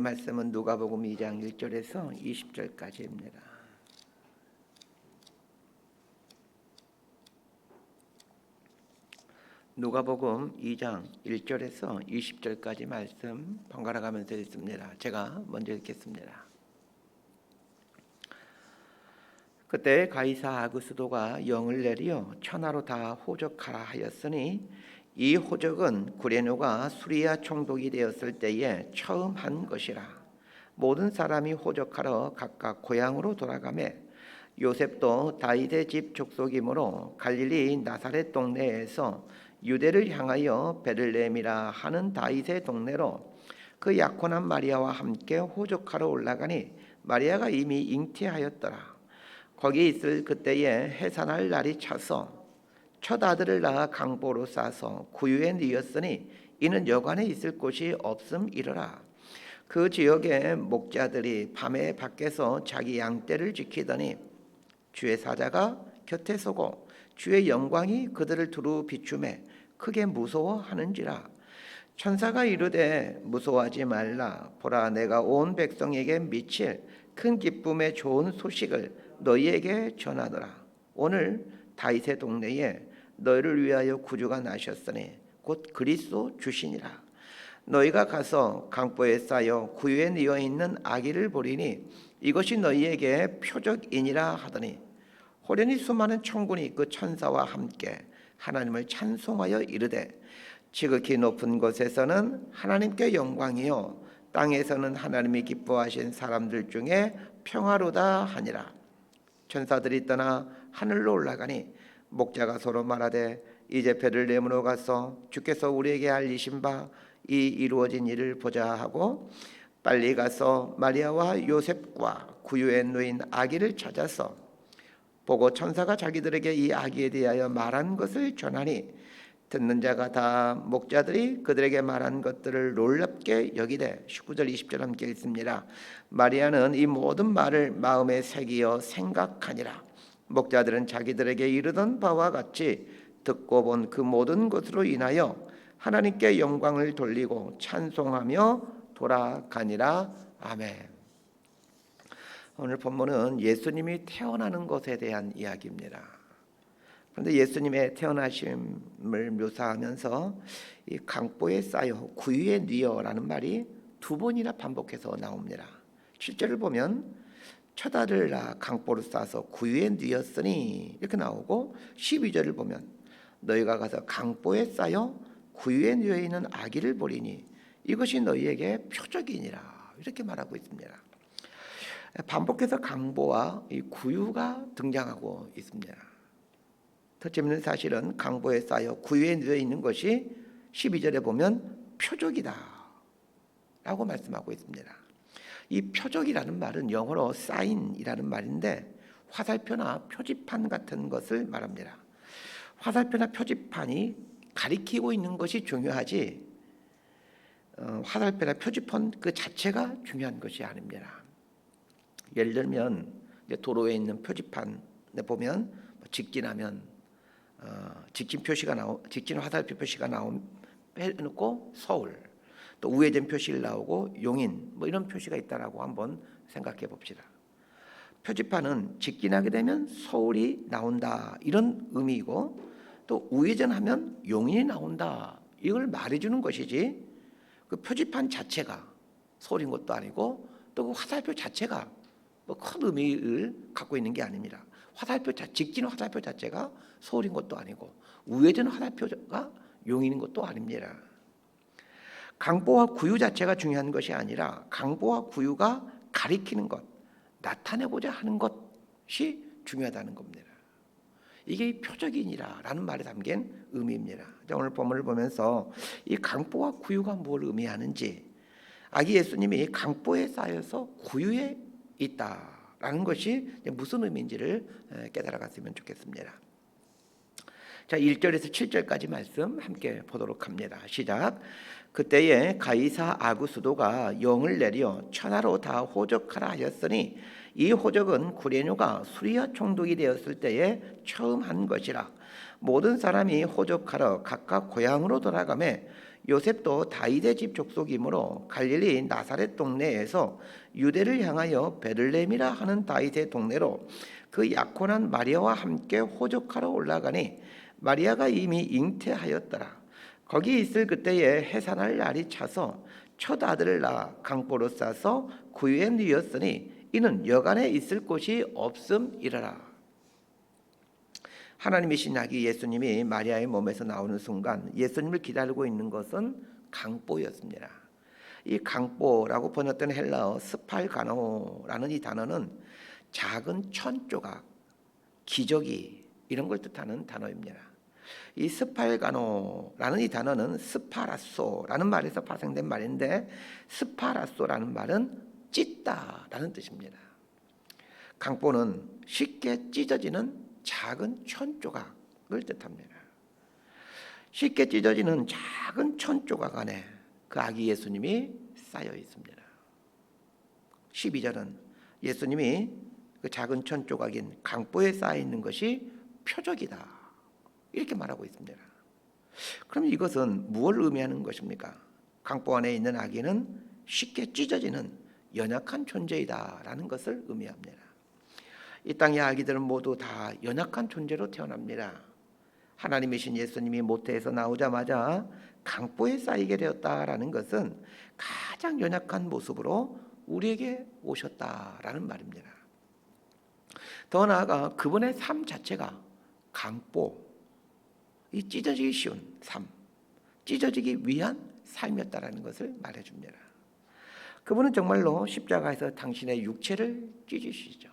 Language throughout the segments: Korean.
말씀은 누가복음 2장 1절에서 20절까지입니다. 누가복음 2장 1절에서 20절까지 말씀 번갈아 가면서 읽습니다. 제가 먼저 읽겠습니다. 그때 가이사 아구스도가 영을 내리어 천하로 다 호적하라 하였으니 이 호적은 구레노가 수리아 총독이 되었을 때에 처음 한 것이라. 모든 사람이 호적하러 각각 고향으로 돌아가매 요셉도 다윗의 집 족속이므로 갈릴리 나사렛 동네에서 유대를 향하여 베들레헴이라 하는 다윗의 동네로 그 약혼한 마리아와 함께 호적하러 올라가니 마리아가 이미 잉태하였더라. 거기 있을 그때에 해산할 날이 차서 첫 아들을 낳아 강보로 싸서 구유에 뉘었으니 이는 여관에 있을 곳이 없음이러라. 그 지역의 목자들이 밤에 밖에서 자기 양떼를 지키더니 주의 사자가 곁에 서고 주의 영광이 그들을 두루 비추매 크게 무서워하는지라. 천사가 이르되 무서워하지 말라. 보라, 내가 온 백성에게 미칠 큰 기쁨의 좋은 소식을 너희에게 전하노라. 오늘 다윗의 동네에 너희를 위하여 구주가 나셨으니 곧 그리스도 주시니라. 너희가 가서 강보에 쌓여 구유에 뉘어 있는 아기를 보리니 이것이 너희에게 표적이니라 하더니 호련히 수많은 천군이 그 천사와 함께 하나님을 찬송하여 이르되 지극히 높은 곳에서는 하나님께 영광이요 땅에서는 하나님이 기뻐하신 사람들 중에 평화로다 하니라. 천사들이 떠나 하늘로 올라가니 목자가 서로 말하되 이제 베들레헴으로 가서 주께서 우리에게 알리신 바 이 이루어진 일을 보자 하고 빨리 가서 마리아와 요셉과 구유에 누인 아기를 찾아서 보고 천사가 자기들에게 이 아기에 대하여 말한 것을 전하니 듣는 자가 다 목자들이 그들에게 말한 것들을 놀랍게 여기되 19절 20절 함께 읽습니다. 마리아는 이 모든 말을 마음에 새기어 생각하니라. 목자들은 자기들에게 이르던 바와 같이 듣고 본 그 모든 것으로 인하여 하나님께 영광을 돌리고 찬송하며 돌아가니라. 아멘. 오늘 본문은 예수님이 태어나는 것에 대한 이야기입니다. 그런데 예수님의 태어나심을 묘사하면서 이 강보에 쌓여 구유에 뉘어라는 말이 두 번이나 반복해서 나옵니다. 7절을 보면 첫 아들을 낳아 강보로 싸서 구유에 뉘었으니 이렇게 나오고 12절을 보면 너희가 가서 강보에 쌓여 구유에 뉘어 있는 아기를 보리니 이것이 너희에게 표적이니라 이렇게 말하고 있습니다. 반복해서 강보와 이 구유가 등장하고 있습니다. 더 재밌는 사실은 강보에 쌓여 구유에 뉘어 있는 것이 12절에 보면 표적이다 라고 말씀하고 있습니다. 이 표적이라는 말은 영어로 사인이라는 말인데 화살표나 표지판 같은 것을 말합니다. 화살표나 표지판이 가리키고 있는 것이 중요하지 화살표나 표지판 그 자체가 중요한 것이 아닙니다. 예를 들면 도로에 있는 표지판에 보면 직진하면 직진 표시가 직진 화살표 표시가 해놓고 서울, 또 우회전 표시를 나오고 용인 이런 표시가 있다라고 한번 생각해 봅시다. 표지판은 직진하게 되면 서울이 나온다 이런 의미이고 또 우회전하면 용인이 나온다 이걸 말해주는 것이지 그 표지판 자체가 서울인 것도 아니고 또 그 화살표 자체가 큰 의미를 갖고 있는 게 아닙니다. 직진 화살표 자체가 서울인 것도 아니고 우회전 화살표가 용인인 것도 아닙니다. 강보와 구유 자체가 중요한 것이 아니라 강보와 구유가 가리키는 것, 나타내고자 하는 것이 중요하다는 겁니다. 이게 표적이니라라는 말에 담긴 의미입니다. 오늘 본문을 보면서 이 강보와 구유가 뭘 의미하는지, 아기 예수님이 강보에 쌓여서 구유에 있다라는 것이 무슨 의미인지를 깨달아갔으면 좋겠습니다. 자, 1절에서 7절까지 말씀 함께 보도록 합니다. 시작. 그때에 가이사 아구스도가 영을 내려 천하로 다 호적하라 하였으니 이 호적은 구레노가 수리아 총독이 되었을 때에 처음 한 것이라. 모든 사람이 호적하러 각각 고향으로 돌아가매 요셉도 다윗의 집 족속이므로 갈릴리 나사렛 동네에서 유대를 향하여 베들레헴이라 하는 다윗의 동네로 그 약혼한 마리아와 함께 호적하러 올라가니 마리아가 이미 잉태하였더라. 거기 있을 그때에 해산할 날이 차서 첫 아들을 낳아 강보로 싸서 구유에 누였으니 이는 여간에 있을 곳이 없음이라라. 하나님이신 아기 예수님이 마리아의 몸에서 나오는 순간 예수님을 기다리고 있는 것은 강보였습니다. 이 강보라고 번역된 헬라어 스팔가노라는 이 단어는 작은 천 조각, 기저귀 이런 걸 뜻하는 단어입니다. 이 스팔가노라는 이 단어는 스파라소라는 말에서 파생된 말인데 스파라소라는 말은 찢다라는 뜻입니다. 강보는 쉽게 찢어지는 작은 천 조각을 뜻합니다. 쉽게 찢어지는 작은 천 조각 안에 그 아기 예수님이 쌓여 있습니다. 12절은 예수님이 그 작은 천 조각인 강보에 쌓여 있는 것이 표적이다 이렇게 말하고 있습니다. 그럼 이것은 무엇을 의미하는 것입니까? 강보 안에 있는 아기는 쉽게 찢어지는 연약한 존재이다라는 것을 의미합니다. 이 땅의 아기들은 모두 다 연약한 존재로 태어납니다. 하나님이신 예수님이 모태에서 나오자마자 강보에 쌓이게 되었다라는 것은 가장 연약한 모습으로 우리에게 오셨다라는 말입니다. 더 나아가 그분의 삶 자체가 강보, 이 찢어지기 쉬운 삶, 찢어지기 위한 삶이었다라는 것을 말해줍니다. 그분은 정말로 십자가에서 당신의 육체를 찢으시죠.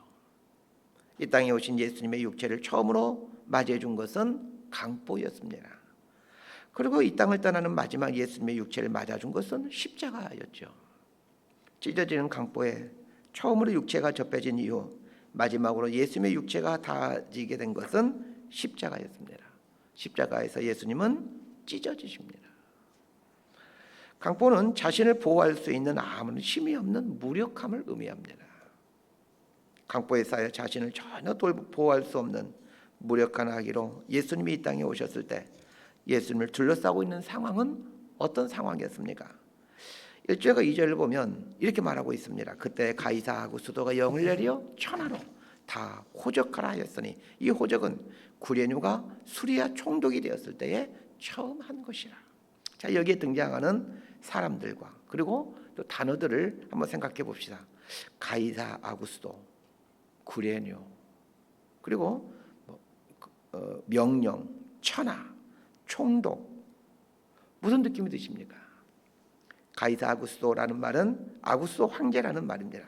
이 땅에 오신 예수님의 육체를 처음으로 맞이해 준 것은 강보였습니다. 그리고 이 땅을 떠나는 마지막 예수님의 육체를 맞아준 것은 십자가였죠. 찢어지는 강보에 처음으로 육체가 접해진 이후 마지막으로 예수님의 육체가 닿아지게 된 것은 십자가였습니다. 십자가에서 예수님은 찢어지십니다. 강보는 자신을 보호할 수 있는 아무런 힘이 없는 무력함을 의미합니다. 강보에 쌓여 자신을 전혀 보호할 수 없는 무력한 아기로 예수님이 이 땅에 오셨을 때 예수님을 둘러싸고 있는 상황은 어떤 상황이었습니까? 1절과 2절을 보면 이렇게 말하고 있습니다. 그때 가이사 아구스도가 영을 내려 천하로 다 호적하라 하였으니 이 호적은 구레뉴가 수리아 총독이 되었을 때에 처음 한 것이라. 자, 여기에 등장하는 사람들과 그리고 또 단어들을 한번 생각해 봅시다. 가이사 아구스도, 구레뉴, 그리고 명령, 천하, 총독. 무슨 느낌이 드십니까? 가이사 아구스도라는 말은 아구스도 황제라는 말입니다.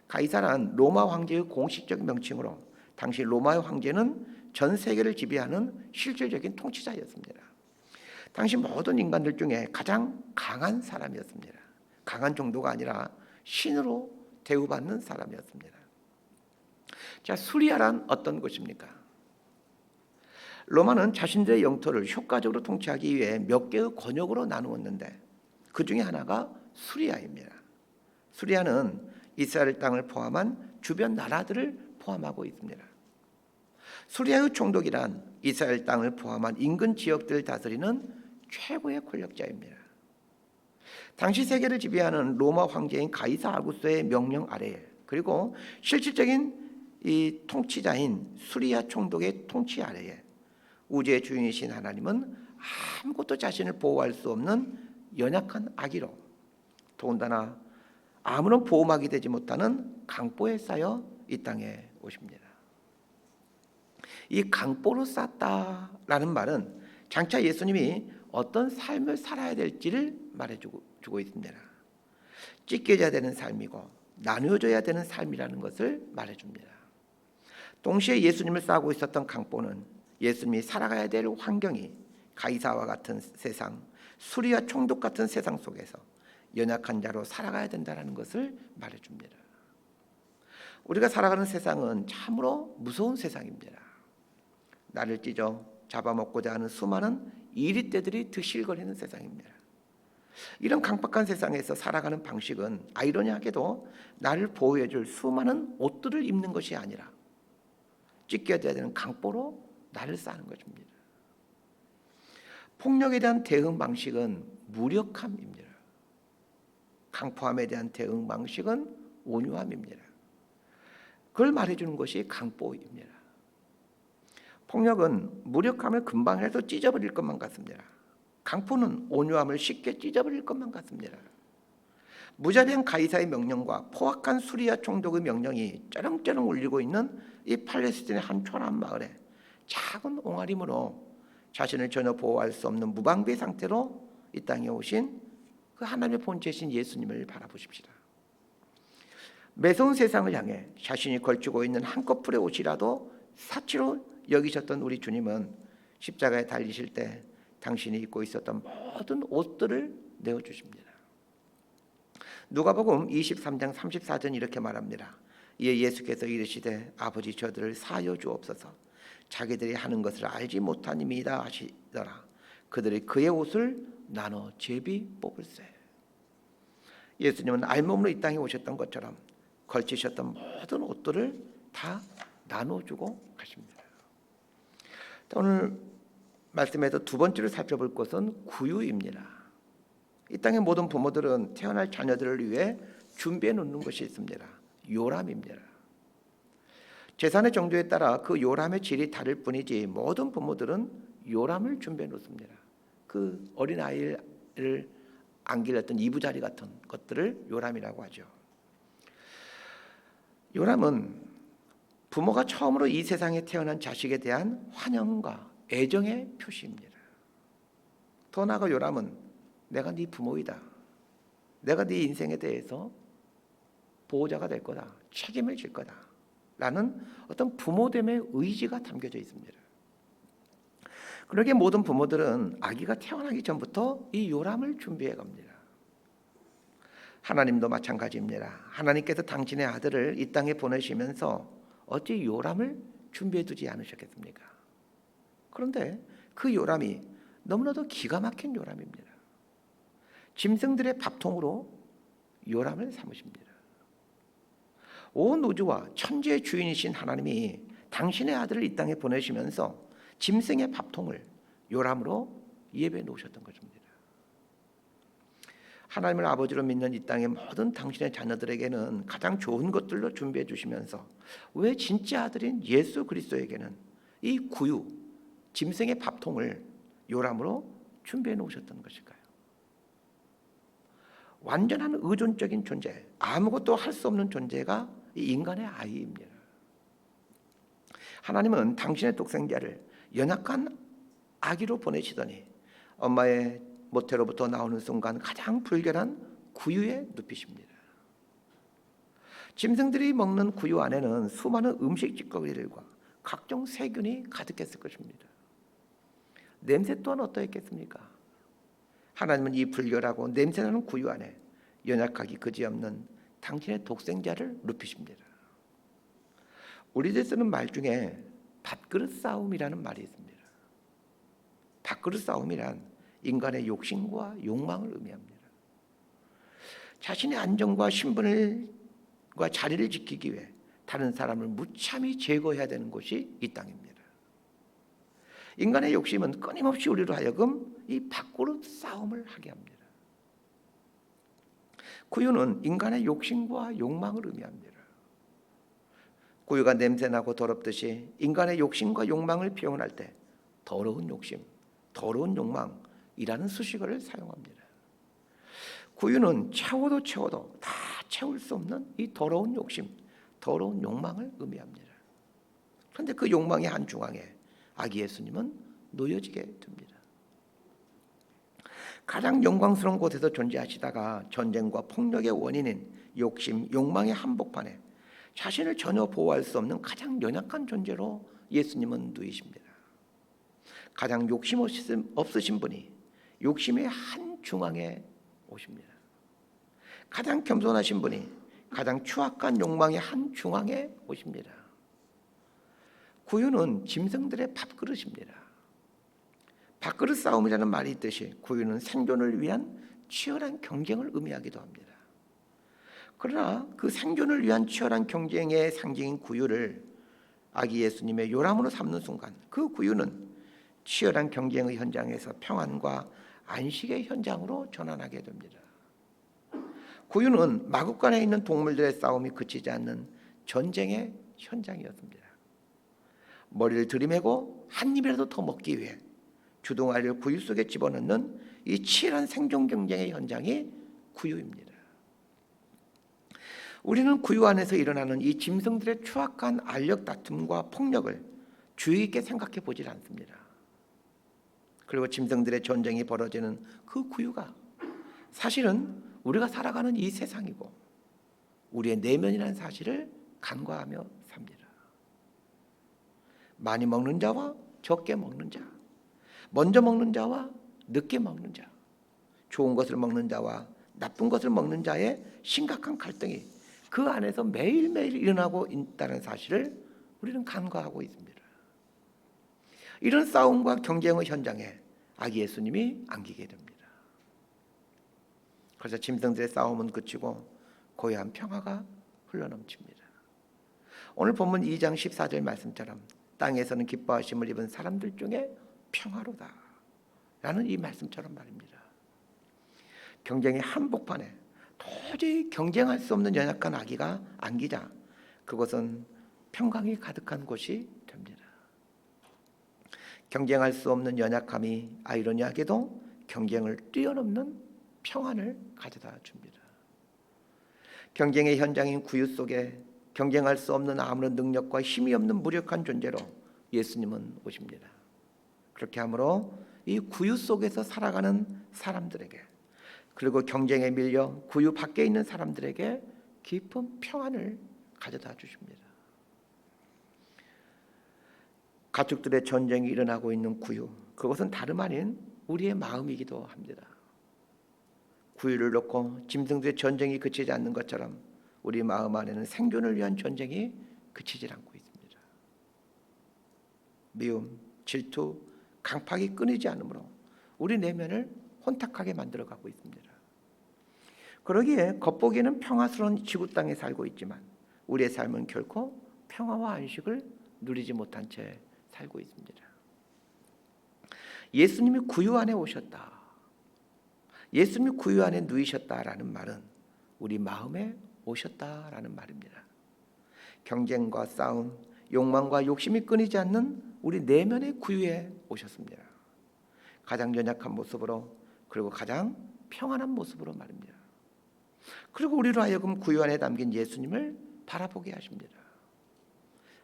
가이사란 로마 황제의 공식적 명칭으로 당시 로마의 황제는 전 세계를 지배하는 실질적인 통치자였습니다. 당시 모든 인간들 중에 가장 강한 사람이었습니다. 강한 정도가 아니라 신으로 대우받는 사람이었습니다. 자, 수리아란 어떤 곳입니까? 로마는 자신들의 영토를 효과적으로 통치하기 위해 몇 개의 권역으로 나누었는데 그 중에 하나가 수리아입니다. 수리아는 이스라엘 땅을 포함한 주변 나라들을 포함하고 있습니다. 수리아의 총독이란 이스라엘 땅을 포함한 인근 지역들을 다스리는 최고의 권력자입니다. 당시 세계를 지배하는 로마 황제인 가이사 아구스의 명령 아래에 그리고 실질적인 이 통치자인 수리아 총독의 통치 아래에 우주의 주인이신 하나님은 아무것도 자신을 보호할 수 없는 연약한 아기로 더군다나 아무런 보호막이 되지 못하는 강보에 쌓여 이 땅에 오십니다. 이 강보로 쌓다라는 말은 장차 예수님이 어떤 삶을 살아야 될지를 말해주고 있습니다. 찢겨져야 되는 삶이고 나누어져야 되는 삶이라는 것을 말해줍니다. 동시에 예수님을 쌓고 있었던 강보는 예수님이 살아가야 될 환경이 가이사와 같은 세상, 수리아 총독 같은 세상 속에서 연약한 자로 살아가야 된다는 것을 말해줍니다. 우리가 살아가는 세상은 참으로 무서운 세상입니다. 나를 찢어 잡아먹고자 하는 수많은 이리떼들이 드실거리는 세상입니다. 이런 강박한 세상에서 살아가는 방식은 아이러니하게도 나를 보호해줄 수많은 옷들을 입는 것이 아니라 찢겨져야 되는 강보로 나를 쌓는 것입니다. 폭력에 대한 대응 방식은 무력함입니다. 강포함에 대한 대응 방식은 온유함입니다. 그걸 말해주는 것이 강보입니다. 폭력은 무력함을 금방 해서 찢어버릴 것만 같습니다. 강포는 온유함을 쉽게 찢어버릴 것만 같습니다. 무자비한 가이사의 명령과 포악한 수리아 총독의 명령이 쩌렁쩌렁 울리고 있는 이 팔레스틴의 한 초라한 마을에 작은 옹알림으로 자신을 전혀 보호할 수 없는 무방비 상태로 이 땅에 오신 그 하나님의 본체이신 예수님을 바라보십시다. 매서운 세상을 향해 자신이 걸치고 있는 한꺼풀의 옷이라도 사치로 여기셨던 우리 주님은 십자가에 달리실 때 당신이 입고 있었던 모든 옷들을 내어주십니다. 누가복음 23장 34절 이렇게 말합니다. 이에 예수께서 이르시되 아버지 저들을 사하여 주옵소서 자기들이 하는 것을 알지 못함이다 하시더라. 그들이 그의 옷을 나눠 제비 뽑을세. 예수님은 알몸으로 이 땅에 오셨던 것처럼 걸치셨던 모든 옷들을 다 나눠주고 가십니다. 오늘 말씀에서 두 번째로 살펴볼 것은 구유입니다. 이 땅의 모든 부모들은 태어날 자녀들을 위해 준비해 놓는 것이 있습니다. 요람입니다. 재산의 정도에 따라 그 요람의 질이 다를 뿐이지 모든 부모들은 요람을 준비해 놓습니다. 그 어린아이를 안길 어떤 이부자리 같은 것들을 요람이라고 하죠. 요람은 부모가 처음으로 이 세상에 태어난 자식에 대한 환영과 애정의 표시입니다. 더 나아가 요람은 내가 네 부모이다. 내가 네 인생에 대해서 보호자가 될 거다. 책임을 질 거다. 라는 어떤 부모됨의 의지가 담겨져 있습니다. 그러기에 모든 부모들은 아기가 태어나기 전부터 이 요람을 준비해 갑니다. 하나님도 마찬가지입니다. 하나님께서 당신의 아들을 이 땅에 보내시면서 어찌 요람을 준비해 두지 않으셨겠습니까? 그런데 그 요람이 너무나도 기가 막힌 요람입니다. 짐승들의 밥통으로 요람을 삼으십니다. 온 우주와 천지의 주인이신 하나님이 당신의 아들을 이 땅에 보내시면서 짐승의 밥통을 요람으로 예배해 놓으셨던 것입니다. 하나님을 아버지로 믿는 이 땅의 모든 당신의 자녀들에게는 가장 좋은 것들로 준비해 주시면서 왜 진짜 아들인 예수 그리스도에게는 이 구유, 짐승의 밥통을 요람으로 준비해 놓으셨던 것일까요? 완전한 의존적인 존재, 아무것도 할 수 없는 존재가 이 인간의 아이입니다. 하나님은 당신의 독생자를 연약한 아기로 보내시더니 엄마의 모태로부터 나오는 순간 가장 불결한 구유에 눕히십니다. 짐승들이 먹는 구유 안에는 수많은 음식 찌꺼기들과 각종 세균이 가득했을 것입니다. 냄새 또한 어떠했겠습니까? 하나님은 이 불결하고 냄새나는 구유 안에 연약하기 그지없는 당신의 독생자를 눕히십니다. 우리들 쓰는 말 중에 밥그릇 싸움이라는 말이 있습니다. 밥그릇 싸움이란 인간의 욕심과 욕망을 의미합니다. 자신의 안정과 신분과 자리를 지키기 위해 다른 사람을 무참히 제거해야 되는 곳이 이 땅입니다. 인간의 욕심은 끊임없이 우리로 하여금 이 밥그릇 싸움을 하게 합니다. 구유는 인간의 욕심과 욕망을 의미합니다. 구유가 냄새나고 더럽듯이 인간의 욕심과 욕망을 표현할 때 더러운 욕심, 더러운 욕망이라는 수식어를 사용합니다. 구유는 채워도 다 채울 수 없는 이 더러운 욕심, 더러운 욕망을 의미합니다. 그런데 그 욕망의 한 중앙에 아기 예수님은 놓여지게 됩니다. 가장 영광스러운 곳에서 존재하시다가 전쟁과 폭력의 원인인 욕심, 욕망의 한복판에 자신을 전혀 보호할 수 없는 가장 연약한 존재로 예수님은 누이십니다. 가장 욕심 없으신 분이 욕심의 한 중앙에 오십니다. 가장 겸손하신 분이 가장 추악한 욕망의 한 중앙에 오십니다. 구유는 짐승들의 밥그릇입니다. 밥그릇 싸움이라는 말이 있듯이 구유는 생존을 위한 치열한 경쟁을 의미하기도 합니다. 그러나 그 생존을 위한 치열한 경쟁의 상징인 구유를 아기 예수님의 요람으로 삼는 순간 그 구유는 치열한 경쟁의 현장에서 평안과 안식의 현장으로 전환하게 됩니다. 구유는 마국간에 있는 동물들의 싸움이 그치지 않는 전쟁의 현장이었습니다. 머리를 들이매고 한 입이라도 더 먹기 위해 주둥아리를 구유 속에 집어넣는 이 치열한 생존 경쟁의 현장이 구유입니다. 우리는 구유 안에서 일어나는 이 짐승들의 추악한 알력 다툼과 폭력을 주의 깊게 생각해 보질 않습니다. 그리고 짐승들의 전쟁이 벌어지는 그 구유가 사실은 우리가 살아가는 이 세상이고 우리의 내면이라는 사실을 간과하며 삽니다. 많이 먹는 자와 적게 먹는 자, 먼저 먹는 자와 늦게 먹는 자, 좋은 것을 먹는 자와 나쁜 것을 먹는 자의 심각한 갈등이 그 안에서 매일매일 일어나고 있다는 사실을 우리는 간과하고 있습니다. 이런 싸움과 경쟁의 현장에 아기 예수님이 안기게 됩니다. 그래서 짐승들의 싸움은 그치고 고요한 평화가 흘러넘칩니다. 오늘 본문 2장 14절 말씀처럼 땅에서는 기뻐하심을 입은 사람들 중에 평화로다 라는 이 말씀처럼 말입니다. 경쟁의 한복판에 도저히 경쟁할 수 없는 연약한 아기가 안기자 그것은 평강이 가득한 곳이 됩니다. 경쟁할 수 없는 연약함이 아이러니하게도 경쟁을 뛰어넘는 평안을 가져다 줍니다. 경쟁의 현장인 구유 속에 경쟁할 수 없는 아무런 능력과 힘이 없는 무력한 존재로 예수님은 오십니다. 그렇게 함으로 이 구유 속에서 살아가는 사람들에게 그리고 경쟁에 밀려 구유 밖에 있는 사람들에게 깊은 평안을 가져다 주십니다. 가축들의 전쟁이 일어나고 있는 구유, 그것은 다름 아닌 우리의 마음이기도 합니다. 구유를 놓고 짐승들의 전쟁이 그치지 않는 것처럼 우리 마음 안에는 생존을 위한 전쟁이 그치지 않고 있습니다. 미움, 질투, 강팍이 끊이지 않으므로 우리 내면을 혼탁하게 만들어가고 있습니다. 그러기에 겉보기에는 평화스러운 지구 땅에 살고 있지만 우리의 삶은 결코 평화와 안식을 누리지 못한 채 살고 있습니다. 예수님이 구유 안에 오셨다, 예수님이 구유 안에 누이셨다라는 말은 우리 마음에 오셨다라는 말입니다. 경쟁과 싸움, 욕망과 욕심이 끊이지 않는 우리 내면의 구유에 오셨습니다. 가장 연약한 모습으로 그리고 가장 평안한 모습으로 말입니다. 그리고 우리로 하여금 구유 안에 담긴 예수님을 바라보게 하십니다.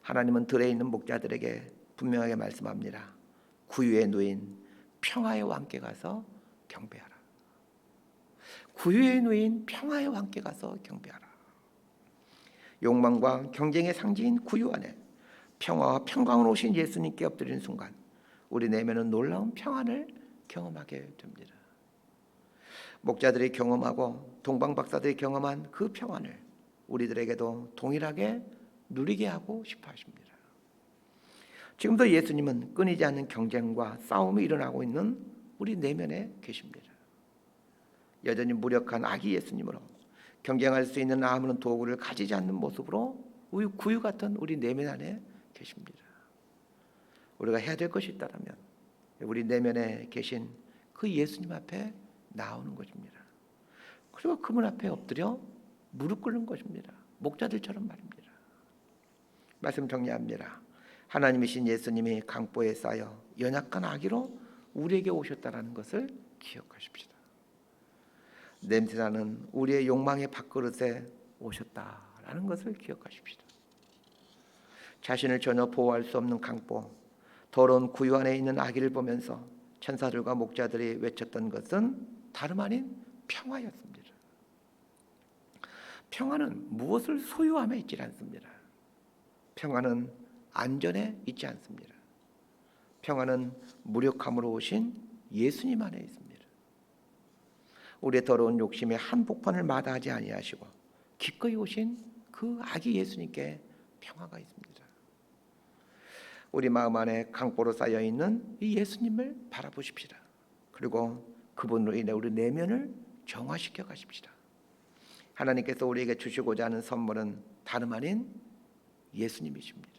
하나님은 들에 있는 목자들에게 분명하게 말씀합니다. 구유에 누인 평화의 왕께 가서 경배하라. 구유에 누인 평화의 왕께 가서 경배하라. 욕망과 경쟁의 상징인 구유 안에 평화와 평강으로 오신 예수님께 엎드리는 순간 우리 내면은 놀라운 평안을 경험하게 됩니다. 목자들이 경험하고 동방박사들이 경험한 그 평안을 우리들에게도 동일하게 누리게 하고 싶어 하십니다. 지금도 예수님은 끊이지 않는 경쟁과 싸움이 일어나고 있는 우리 내면에 계십니다. 여전히 무력한 아기 예수님으로 경쟁할 수 있는 아무런 도구를 가지지 않는 모습으로 구유 같은 우리 내면 안에 계십니다. 우리가 해야 될 것이 있다면 우리 내면에 계신 그 예수님 앞에 나오는 것입니다. 그리고 그분 앞에 엎드려 무릎 꿇는 것입니다. 목자들처럼 말입니다. 말씀 정리합니다. 하나님이신 예수님이 강보에 쌓여 연약한 아기로 우리에게 오셨다는 것을 기억하십시다. 냄새나는 우리의 욕망의 밥그릇에 오셨다라는 것을 기억하십시다. 자신을 전혀 보호할 수 없는 강보, 더러운 구유 안에 있는 아기를 보면서 천사들과 목자들이 외쳤던 것은 다름 아닌 평화였습니다. 평화는 무엇을 소유함에 있지 않습니다. 평화는 안전에 있지 않습니다. 평화는 무력함으로 오신 예수님 안에 있습니다. 우리의 더러운 욕심의 한복판을 마다하지 아니하시고 기꺼이 오신 그 아기 예수님께 평화가 있습니다. 우리 마음 안에 강보로 쌓여 있는 이 예수님을 바라보십시다. 그리고 그분으로 인해 우리 내면을 정화시켜 가십시다. 하나님께서 우리에게 주시고자 하는 선물은 다름 아닌 예수님이십니다.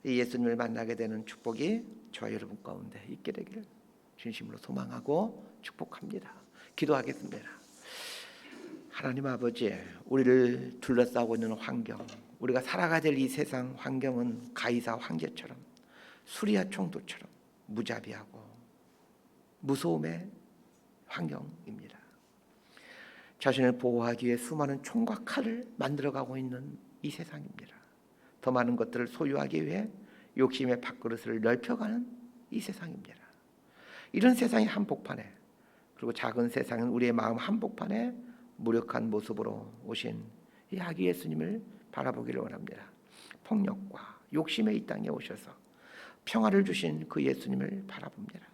이 예수님을 만나게 되는 축복이 저와 여러분 가운데 있게 되기를 진심으로 소망하고 축복합니다. 기도하겠습니다. 하나님 아버지, 우리를 둘러싸고 있는 환경, 우리가 살아가야 될 이 세상 환경은 가이사 황제처럼 수리아 총독처럼 무자비하고 무서움의 환경입니다. 자신을 보호하기 위해 수많은 총과 칼을 만들어가고 있는 이 세상입니다. 더 많은 것들을 소유하기 위해 욕심의 밥그릇을 넓혀가는 이 세상입니다. 이런 세상의 한복판에, 그리고 작은 세상은 우리의 마음 한복판에 무력한 모습으로 오신 이 아기 예수님을 바라보기를 원합니다. 폭력과 욕심의 이 땅에 오셔서 평화를 주신 그 예수님을 바라봅니다.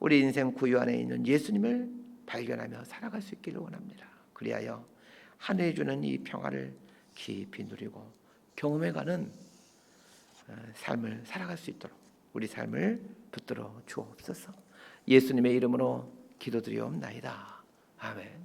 우리 인생 구유 안에 있는 예수님을 발견하며 살아갈 수 있기를 원합니다. 그리하여 하늘이 주는 이 평화를 깊이 누리고 경험해가는 삶을 살아갈 수 있도록 우리 삶을 붙들어 주옵소서. 예수님의 이름으로 기도드리옵나이다. 아멘.